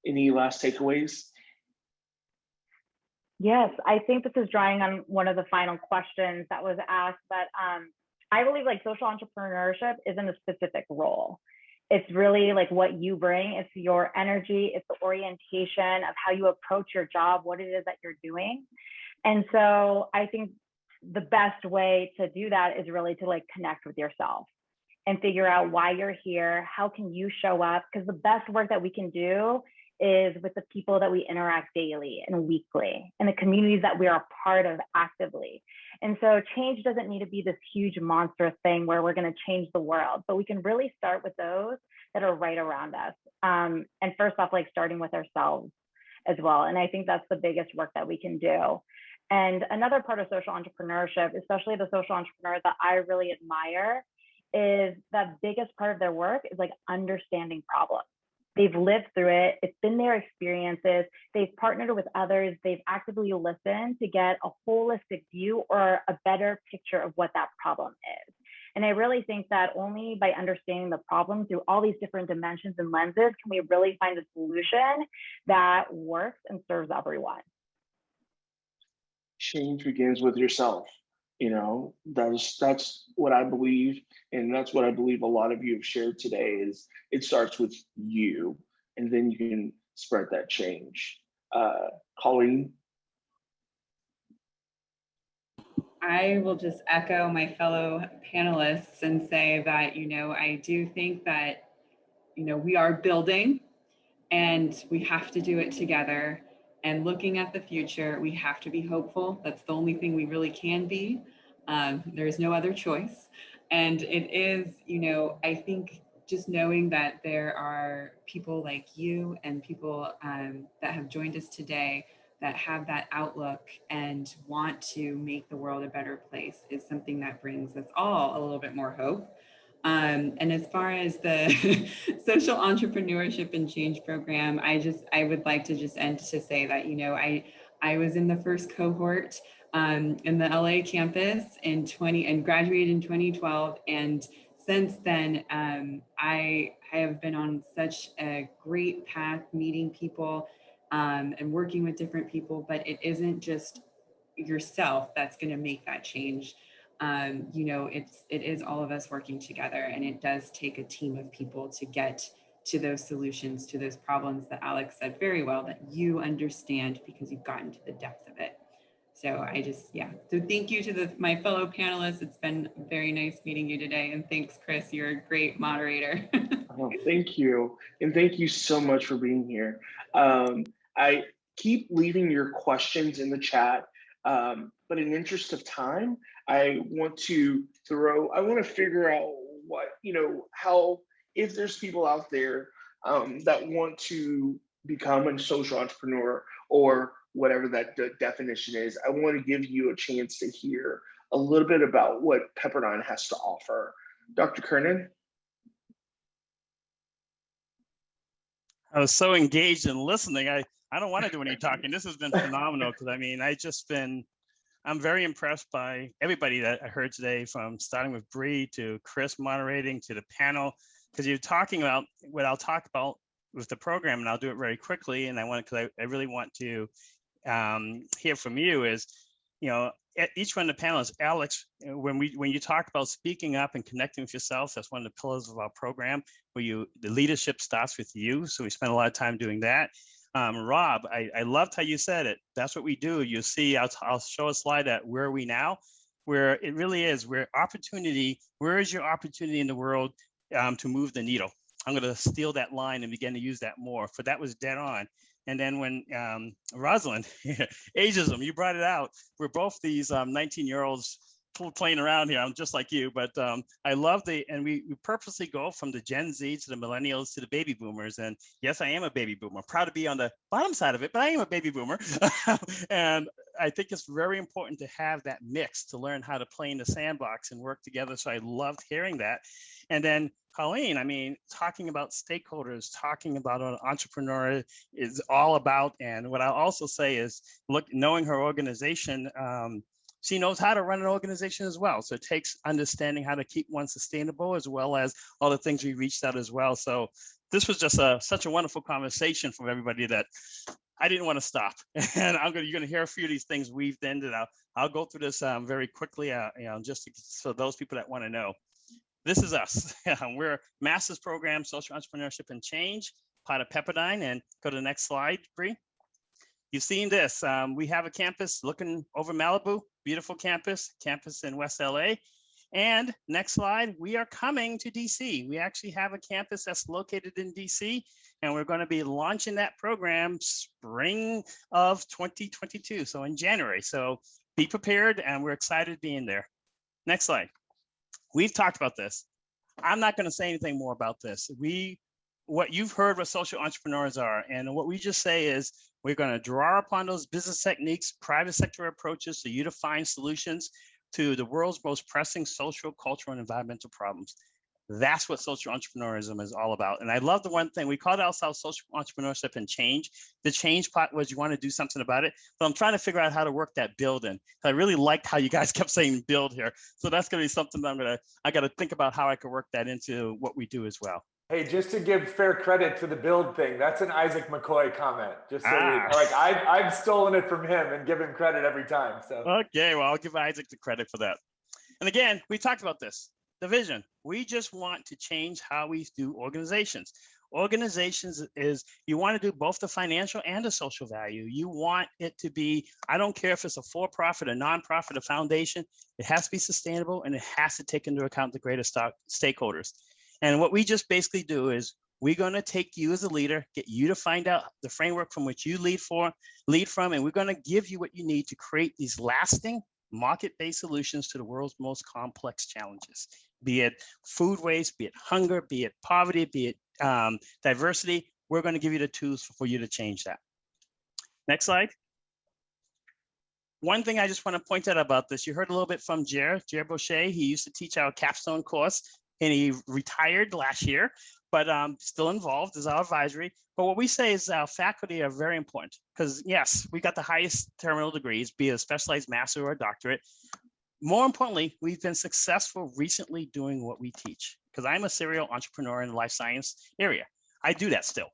any last takeaways? Yes, I think this is drawing on one of the final questions that was asked, but I believe like social entrepreneurship isn't a specific role. It's really like what you bring. It's your energy. It's the orientation of how you approach your job, what it is that you're doing. And so I think the best way to do that is really to like connect with yourself and figure out why you're here. How can you show up? Because the best work that we can do is with the people that we interact daily and weekly, and the communities that we are a part of actively. And so change doesn't need to be this huge monstrous thing where we're going to change the world, but we can really start with those that are right around us. And first off, like starting with ourselves as well. And I think that's the biggest work that we can do. And another part of social entrepreneurship, especially the social entrepreneurs that I really admire, is that biggest part of their work is like understanding problems. They've lived through it. It's been their experiences. They've partnered with others. They've actively listened to get a holistic view or a better picture of what that problem is. And I really think that only by understanding the problem through all these different dimensions and lenses can we really find a solution that works and serves everyone. Change begins with yourself. You know, that's what I believe, and that's what I believe a lot of you have shared today is it starts with you, and then you can spread that change. Colleen? I will just echo my fellow panelists and say that, you know, I do think that, you know, we are building and we have to do it together. And looking at the future, we have to be hopeful. That's the only thing we really can be. There's no other choice. And it is, you know, I think just knowing that there are people like you and people that have joined us today that have that outlook and want to make the world a better place is something that brings us all a little bit more hope. And as far as the social entrepreneurship and change program, I would like to just end to say that, you know, I was in the first cohort in the LA campus and graduated in 2012. And since then, I have been on such a great path, meeting people and working with different people, but it isn't just yourself that's going to make that change. You know, it is all of us working together, and it does take a team of people to get to those solutions, to those problems that Alex said very well, that you understand because you've gotten to the depth of it. So so thank you to my fellow panelists. It's been very nice meeting you today. And thanks, Chris, you're a great moderator. Oh, thank you. And thank you so much for being here. I keep leaving your questions in the chat, but in the interest of time, I want to figure out what, you know, how, if there's people out there that want to become a social entrepreneur or whatever that definition is, I want to give you a chance to hear a little bit about what Pepperdine has to offer. Dr. Kernan? I was so engaged in listening. I don't want to do any talking. This has been phenomenal because I mean, I'm very impressed by everybody that I heard today, from starting with Bree to Chris moderating to the panel, because you're talking about what I'll talk about with the program, and I'll do it very quickly. And I really want to hear from you is, you know, each one of the panelists, Alex, when you talk about speaking up and connecting with yourself, that's one of the pillars of our program, where the leadership starts with you. So we spend a lot of time doing that. Rob, I loved how you said it. That's what we do. You see, I'll show a slide at where are we now, where it really is, where is your opportunity in the world to move the needle? I'm going to steal that line and begin to use that more, for that was dead on. And then when Rosalind, ageism, you brought it out. We're both these 19-year-olds playing around here. I'm just like you, but I love and we purposely go from the Gen Z to the millennials to the baby boomers. And yes, I am a baby boomer. I'm proud to be on the bottom side of it, but I am a baby boomer. And I think it's very important to have that mix, to learn how to play in the sandbox and work together. So I loved hearing that. And then Colleen, I mean, talking about stakeholders, talking about an entrepreneur is all about. And what I'll also say is, knowing her organization, she knows how to run an organization as well. So it takes understanding how to keep one sustainable, as well as all the things we reached out as well. So this was just such a wonderful conversation from everybody that I didn't want to stop. And you're going to hear a few of these things weaved in. And I'll go through this very quickly, just so those people that want to know. This is us. We're a master's program, Social Entrepreneurship and Change, part of Pepperdine. And go to the next slide, Bree. You've seen this. We have a campus looking over Malibu, beautiful campus in West LA. And next slide, we are coming to DC. We actually have a campus that's located in DC, and we're going to be launching that program spring of 2022, so in January. So be prepared, and we're excited being there. Next slide. We've talked about this. I'm not going to say anything more about this. What you've heard what social entrepreneurs are, and what we just say is we're going to draw upon those business techniques, private sector approaches, so you to find solutions to the world's most pressing social, cultural, and environmental problems. That's what social entrepreneurism is all about. And I love the one thing we called ourselves social entrepreneurship and change. The change part was you want to do something about it. So I'm trying to figure out how to work that build in. I really liked how you guys kept saying build here. So that's going to be something that I got to think about how I could work that into what we do as well. Hey, just to give fair credit to the build thing, that's an Isaac McCoy comment. Just so I've stolen it from him and give him credit every time. So okay, well, I'll give Isaac the credit for that. And again, we talked about this. The vision. We just want to change how we do organizations. Organizations is you want to do both the financial and the social value. You want it to be, I don't care if it's a for-profit, a nonprofit, a foundation, it has to be sustainable and it has to take into account the greatest stakeholders. And what we just basically do is we're going to take you as a leader, get you to find out the framework from which you lead from, and we're going to give you what you need to create these lasting market-based solutions to the world's most complex challenges, be it food waste, be it hunger, be it poverty, be it diversity. We're going to give you the tools for you to change that. Next slide. One thing I just want to point out about this, you heard a little bit from Jer Boucher. He used to teach our Capstone course and he retired last year, but still involved as our advisory. But what we say is our faculty are very important because yes, we got the highest terminal degrees, be it a specialized master or a doctorate. More importantly, we've been successful recently doing what we teach because I'm a serial entrepreneur in the life science area. I do that still.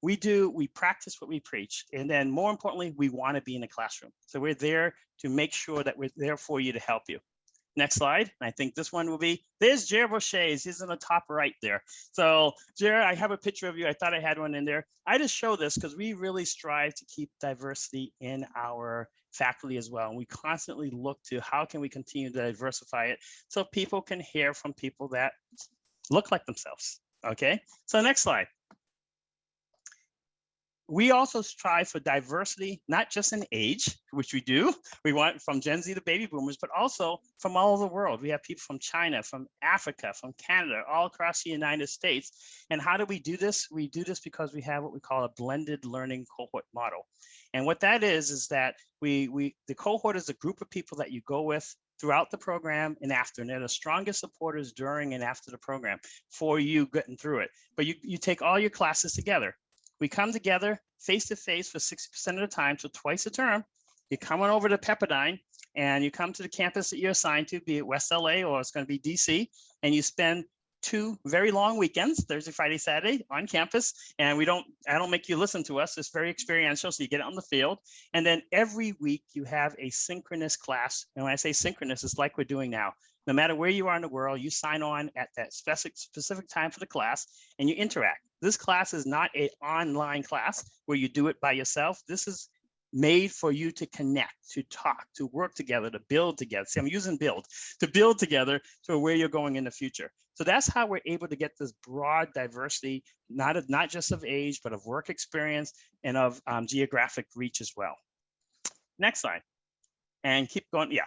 We practice what we preach. And then more importantly, we want to be in the classroom. So we're there to make sure that we're there for you to help you. Next slide. I think this one will be, there's Jer Boucher. He's in the top right there. So Jer, I have a picture of you. I thought I had one in there. I just show this because we really strive to keep diversity in our faculty as well. And we constantly look to how can we continue to diversify it so people can hear from people that look like themselves. Okay, so next slide. We also strive for diversity, not just in age, which we do. We want from Gen Z to baby boomers, but also from all over the world. We have people from China, from Africa, from Canada, all across the United States. And how do we do this? We do this because we have what we call a blended learning cohort model. And what that is that the cohort is a group of people that you go with throughout the program and after, and they're the strongest supporters during and after the program for you getting through it. But you take all your classes together. We come together face-to-face for 60% of the time, so twice a term. You come on over to Pepperdine and you come to the campus that you're assigned to, be it West LA or it's going to be DC, and you spend 2 very long weekends, Thursday, Friday, Saturday on campus. And I don't make you listen to us. It's very experiential. So you get out in the field. And then every week you have a synchronous class. And when I say synchronous, it's like we're doing now. No matter where you are in the world, you sign on at that specific time for the class and you interact. This class is not an online class where you do it by yourself. This is made for you to connect, to talk, to work together, to build together. See, I'm using build, to build together to where you're going in the future. So that's how we're able to get this broad diversity, not just of age, but of work experience and of geographic reach as well. Next slide. And keep going. Yeah.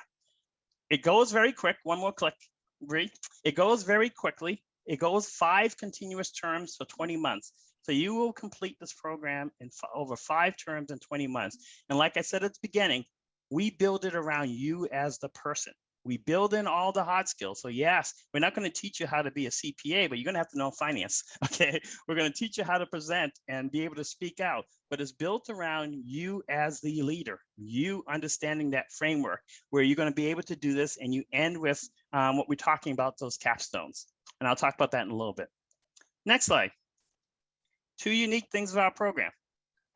It goes very quick. One more click, Bree. It goes very quickly. It goes 5 continuous terms for 20 months. So you will complete this program in over 5 terms in 20 months. And like I said at the beginning, we build it around you as the person. We build in all the hard skills. So yes, we're not going to teach you how to be a CPA, but you're going to have to know finance. Okay, we're going to teach you how to present and be able to speak out. But it's built around you as the leader, you understanding that framework where you're going to be able to do this, and you end with what we're talking about, those capstones. And I'll talk about that in a little bit. Next slide. 2 unique things about our program.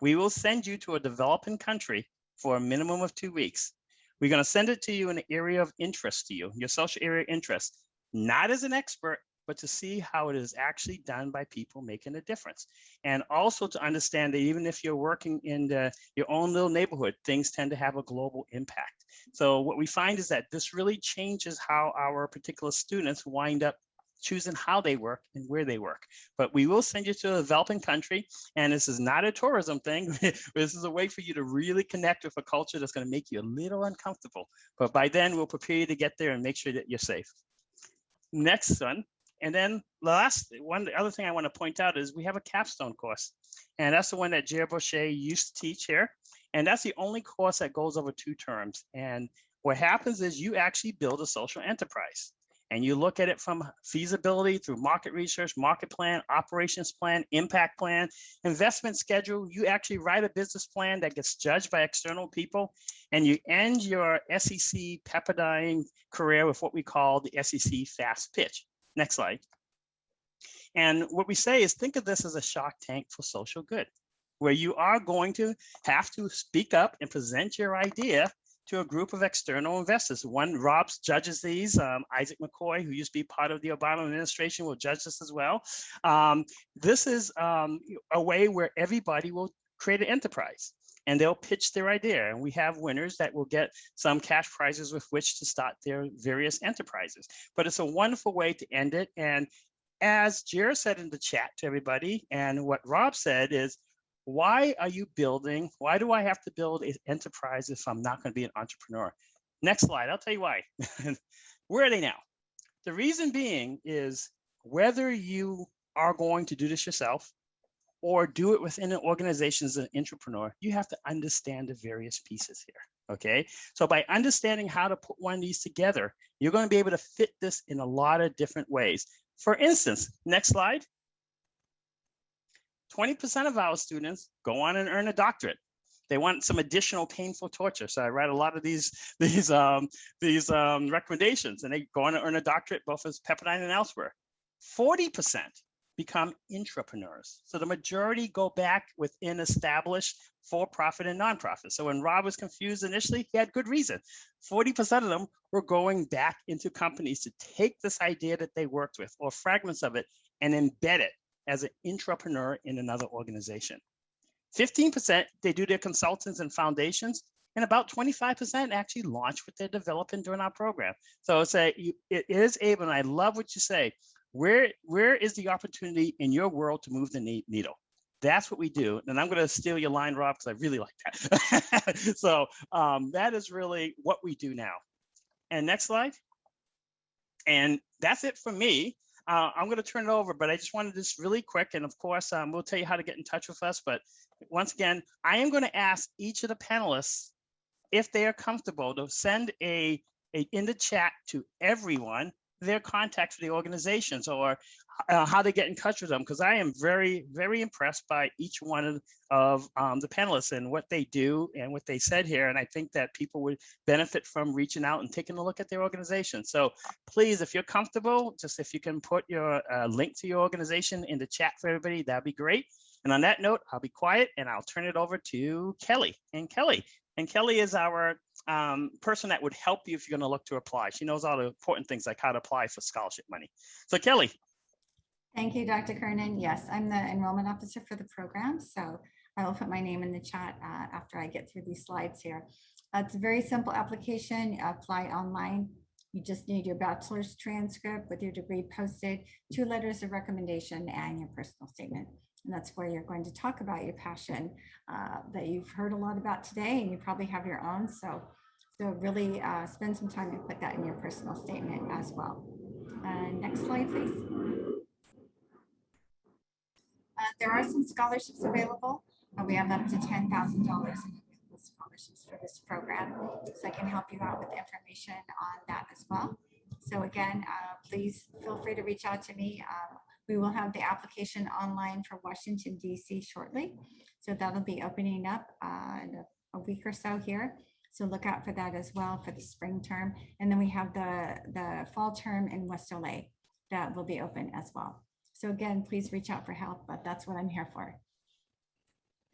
We will send you to a developing country for a minimum of 2 weeks. We're going to send it to you in an area of interest to you, your social area of interest, not as an expert, but to see how it is actually done by people making a difference. And also to understand that even if you're working in your own little neighborhood, things tend to have a global impact. So what we find is that this really changes how our particular students wind up choosing how they work and where they work. But we will send you to a developing country, and this is not a tourism thing. This is a way for you to really connect with a culture that's going to make you a little uncomfortable. But by then, we'll prepare you to get there and make sure that you're safe. Next one. And then the other thing I want to point out is we have a capstone course. And that's the one that Jer Boucher used to teach here. And that's the only course that goes over 2 terms. And what happens is you actually build a social enterprise. and you look at it from feasibility through market research, market plan, operations plan, impact plan, investment schedule. You actually write a business plan that gets judged by external people, and you end your SEC Pepperdine career with what we call the SEC fast pitch. Next slide. And what we say is, think of this as a Shark Tank for social good, where you are going to have to speak up and present your idea to a group of external investors. One, Rob judges these. Isaac McCoy, who used to be part of the Obama administration, will judge this as well. This is a way where everybody will create an enterprise, and they'll pitch their idea. And we have winners that will get some cash prizes with which to start their various enterprises. But it's a wonderful way to end it. And as Jared said in the chat to everybody, and what Rob said is, why are you building? Why do I have to build an enterprise if I'm not going to be an entrepreneur? Next slide, I'll tell you why. Where are they now? The reason being is, whether you are going to do this yourself or do it within an organization as an entrepreneur, you have to understand the various pieces here, okay? So by understanding how to put one of these together, you're going to be able to fit this in a lot of different ways. For instance, next slide. 20% of our students go on and earn a doctorate. They want some additional painful torture. So I write a lot of these recommendations, and they go on and earn a doctorate both as Pepperdine and elsewhere. 40% become intrapreneurs. So the majority go back within established for-profit and nonprofit. So when Rob was confused initially, he had good reason. 40% of them were going back into companies to take this idea that they worked with or fragments of it and embed it as an intrapreneur in another organization. 15%, they do their consultants and foundations, and about 25% actually launch what they're developing during our program. So it is able, and I love what you say, where is the opportunity in your world to move the needle? That's what we do. And I'm going to steal your line, Rob, because I really like that. So that is really what we do now. And next slide. And that's it for me. I'm going to turn it over, but I just wanted this really quick. And of course, we'll tell you how to get in touch with us. But once again, I am going to ask each of the panelists, if they are comfortable, to send in the chat to everyone their contacts for the organizations, or how they get in touch with them, because I am very, very impressed by each one of the panelists and what they do and what they said here. And I think that people would benefit from reaching out and taking a look at their organization. So please, if you're comfortable, just if you can put your link to your organization in the chat for everybody, that'd be great. And on that note, I'll be quiet and I'll turn it over to Kelly. And Kelly is our person that would help you if you're going to look to apply. She knows all the important things like how to apply for scholarship money. So Kelly. Thank you, Dr. Kernan. Yes, I'm the enrollment officer for the program. So I will put my name in the chat after I get through these slides here. It's a very simple application. Apply online. You just need your bachelor's transcript with your degree posted, 2 letters of recommendation, and your personal statement. And that's where you're going to talk about your passion that you've heard a lot about today, and you probably have your own. So really spend some time and put that in your personal statement as well. Next slide, please. There are some scholarships available. We have up to $10,000 in available scholarships for this program. So I can help you out with information on that as well. So again, please feel free to reach out to me. We will have the application online for Washington, D.C. shortly. So that'll be opening up in a week or so here. So look out for that as well for the spring term. And then we have the fall term in West LA that will be open as well. So again, please reach out for help, but that's what I'm here for.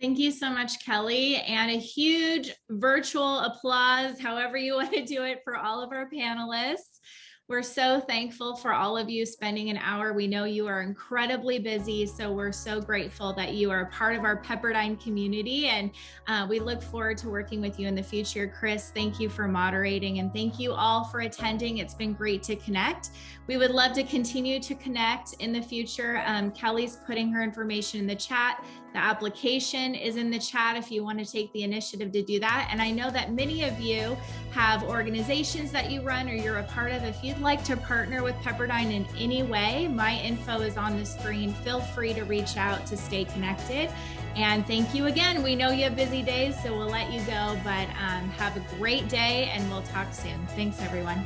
Thank you so much, Kelly, and a huge virtual applause, however you want to do it, for all of our panelists. We're so thankful for all of you spending an hour. We know you are incredibly busy, so we're so grateful that you are part of our Pepperdine community, and we look forward to working with you in the future. Chris, thank you for moderating, and thank you all for attending. It's been great to connect. We would love to continue to connect in the future. Kelly's putting her information in the chat. The application is in the chat if you want to take the initiative to do that. And I know that many of you have organizations that you run or you're a part of. If you'd like to partner with Pepperdine in any way, my info is on the screen. Feel free to reach out to stay connected. And thank you again. We know you have busy days, so we'll let you go, but have a great day and we'll talk soon. Thanks, everyone.